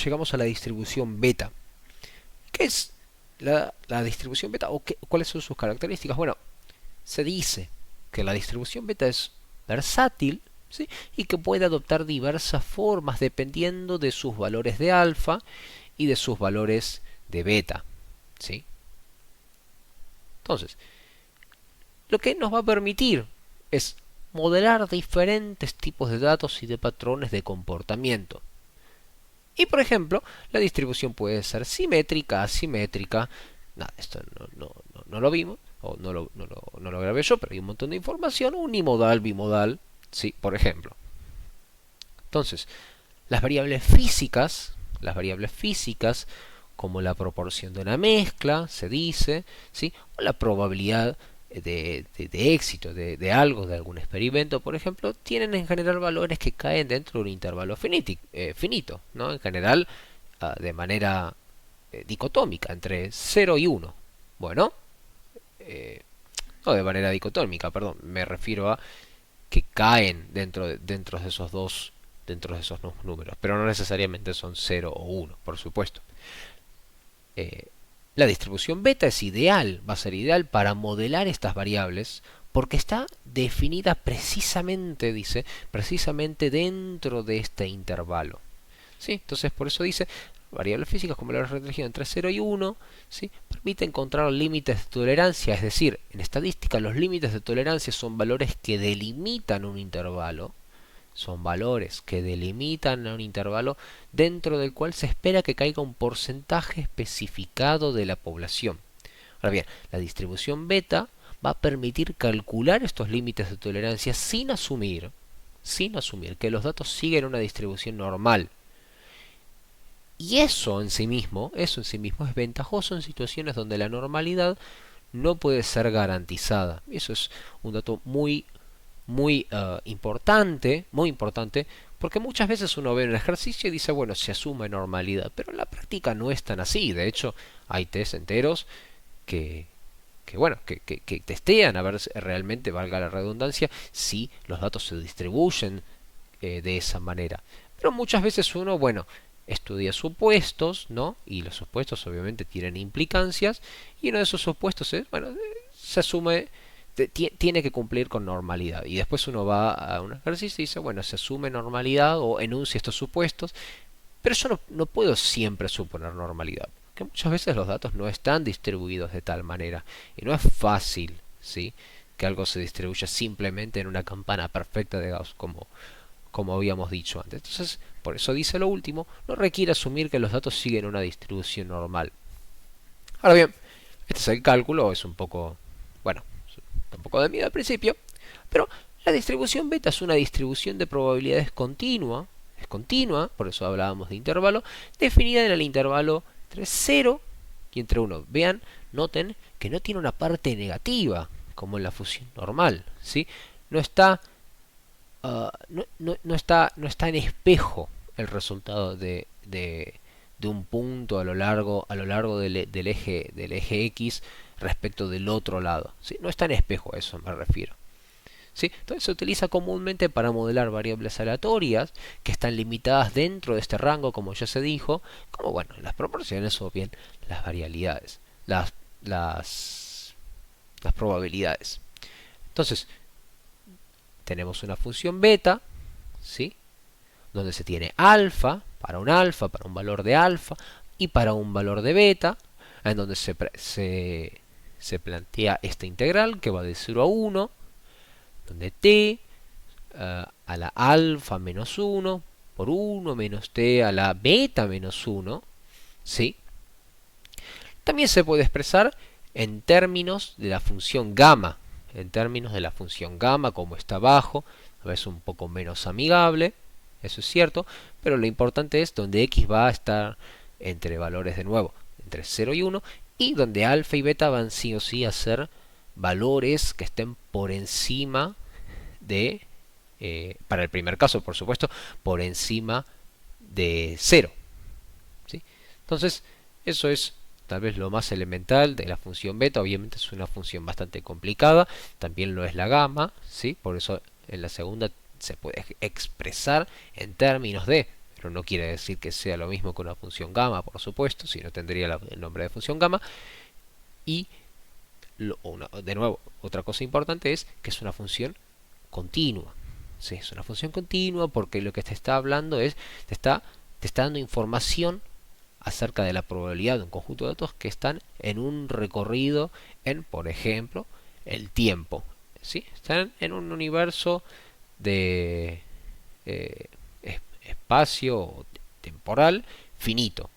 llegamos a la distribución beta. ¿Qué es la distribución beta o cuáles son sus características? Bueno, se dice que la distribución beta es versátil, ¿sí? Y que puede adoptar diversas formas dependiendo de sus valores de alfa y de sus valores de beta, ¿sí? Entonces, lo que nos va a permitir es modelar diferentes tipos de datos y de patrones de comportamiento. Y por ejemplo, la distribución puede ser simétrica, asimétrica. Nada, esto no lo vimos, o no lo grabé yo, pero hay un montón de información. Unimodal, bimodal, sí, por ejemplo. Entonces, las variables físicas, como la proporción de una mezcla, se dice, ¿sí? O la probabilidad de éxito de algo, de algún experimento, por ejemplo, tienen en general valores que caen dentro de un intervalo finito, ¿no? En general, de manera dicotómica, entre 0 y 1. Bueno, eh, no de manera dicotómica, perdón, me refiero a que caen dentro de esos dos números, pero no necesariamente son 0 o 1, por supuesto. Eh, la distribución beta es ideal, va a ser ideal para modelar estas variables porque está definida precisamente, dice, precisamente dentro de este intervalo. ¿Sí? Entonces por eso dice, variables físicas como la región entre 0 y 1, ¿sí? Permite encontrar límites de tolerancia, es decir, en estadística los límites de tolerancia son valores que delimitan un intervalo, son valores que delimitan un intervalo dentro del cual se espera que caiga un porcentaje especificado de la población. Ahora bien, la distribución beta va a permitir calcular estos límites de tolerancia sin asumir que los datos siguen una distribución normal. Y eso en sí mismo es ventajoso en situaciones donde la normalidad no puede ser garantizada. Eso es un dato muy importante, porque muchas veces uno ve en el ejercicio y dice, bueno, se asume normalidad, pero en la práctica no es tan así. De hecho, hay test enteros que, que testean a ver si realmente, valga la redundancia, si los datos se distribuyen de esa manera. Pero muchas veces uno, bueno, estudia supuestos, ¿no? Y los supuestos obviamente tienen implicancias, y uno de esos supuestos es, bueno, se asume, tiene que cumplir con normalidad. Y después uno va a un ejercicio y dice, bueno, se asume normalidad o enuncia estos supuestos, pero yo no puedo siempre suponer normalidad, porque muchas veces los datos no están distribuidos de tal manera, y no es fácil, ¿sí? Que algo se distribuya simplemente en una campana perfecta de Gauss, como habíamos dicho antes. Entonces, por eso dice lo último, no requiere asumir que los datos siguen una distribución normal. Ahora bien, este es el cálculo, es un poco, bueno, un poco de miedo al principio, pero la distribución beta es una distribución de probabilidades continua, es continua, por eso hablábamos de intervalo, definida en el intervalo entre 0 y entre 1. Vean, noten que no tiene una parte negativa, como en la función normal, ¿sí? No está no está en espejo el resultado de un punto a lo largo del eje X respecto del otro lado, ¿sí? No está en espejo, a eso me refiero, ¿sí? Entonces se utiliza comúnmente para modelar variables aleatorias que están limitadas dentro de este rango, como ya se dijo, como bueno, las proporciones o bien las variabilidades, las, las probabilidades. Entonces, tenemos una función beta, ¿sí? Donde se tiene alfa, para un valor de alfa y para un valor de beta, en donde se plantea esta integral que va de 0 a 1, donde t a la alfa menos 1 por 1 menos t a la beta menos 1, ¿sí? También se puede expresar en términos de la función gamma, como está abajo, a veces un poco menos amigable, eso es cierto, pero lo importante es donde x va a estar entre valores de nuevo, entre 0 y 1, y donde alfa y beta van sí o sí a ser valores que estén por encima de, para el primer caso por supuesto, por encima de 0, ¿sí? Entonces, eso es tal vez lo más elemental de la función beta. Obviamente es una función bastante complicada, también lo es la gamma, ¿sí? Por eso en la segunda se puede expresar en términos de pero no quiere decir que sea lo mismo que una función gamma, por supuesto, si no tendría el nombre de función gamma. Y de nuevo, otra cosa importante es que es una función continua. Sí, es una función continua porque lo que te está hablando es, te está dando información acerca de la probabilidad de un conjunto de datos que están en un recorrido en, por ejemplo, el tiempo. ¿Sí? Están en un universo de espacio temporal finito.